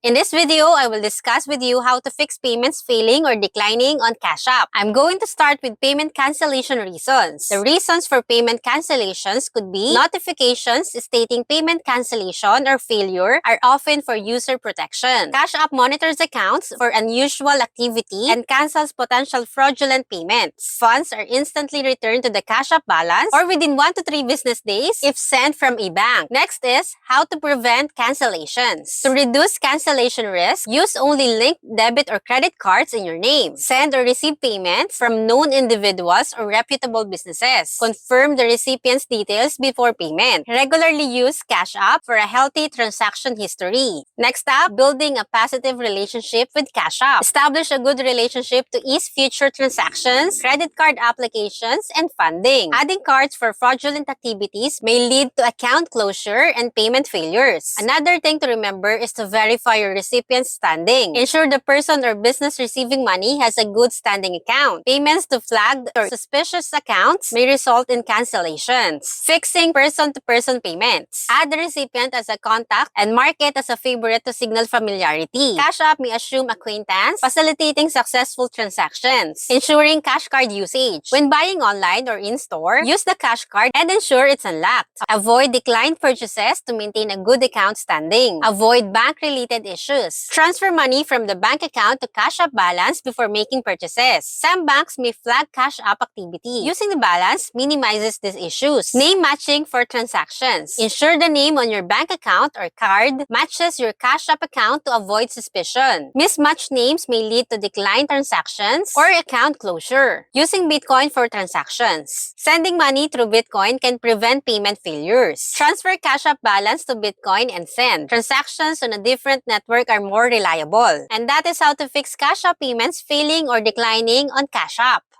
In this video, I will discuss with you how to fix payments failing or declining on Cash App. I'm going to start with payment cancellation reasons. The reasons for payment cancellations could be notifications stating payment cancellation or failure are often for user protection. Cash App monitors accounts for unusual activity and cancels potential fraudulent payments. Funds are instantly returned to the Cash App balance or within 1 to 3 business days if sent from a bank. Next is how to prevent cancellations. To reduce cancellation risk, use only linked debit or credit cards in your name. Send or receive payments from known individuals or reputable businesses. Confirm the recipient's details before payment. Regularly use Cash App for a healthy transaction history. Next up, building a positive relationship with Cash App. Establish a good relationship to ease future transactions, credit card applications, and funding. Adding cards for fraudulent activities may lead to account closure and payment failures. Another thing to remember is to verify your recipient's standing. Ensure the person or business receiving money has a good standing account. Payments to flagged or suspicious accounts may result in cancellations. Fixing person-to-person payments. Add the recipient as a contact and mark it as a favorite to signal familiarity. Cash App may assume acquaintance, facilitating successful transactions. Ensuring cash card usage. When buying online or in-store, use the cash card and ensure it's unlocked. Avoid declined purchases to maintain a good account standing. Avoid bank-related issues. Transfer money from the bank account to Cash App balance before making purchases. Some banks may flag Cash App activity. Using the balance minimizes these issues. Name matching for transactions. Ensure the name on your bank account or card matches your Cash App account to avoid suspicion. Mismatched names may lead to declined transactions or account closure. Using Bitcoin for transactions. Sending money through Bitcoin can prevent payment failures. Transfer Cash App balance to Bitcoin and send. Transactions on a different network are more reliable. And that is how to fix Cash App payments failing or declining on Cash App.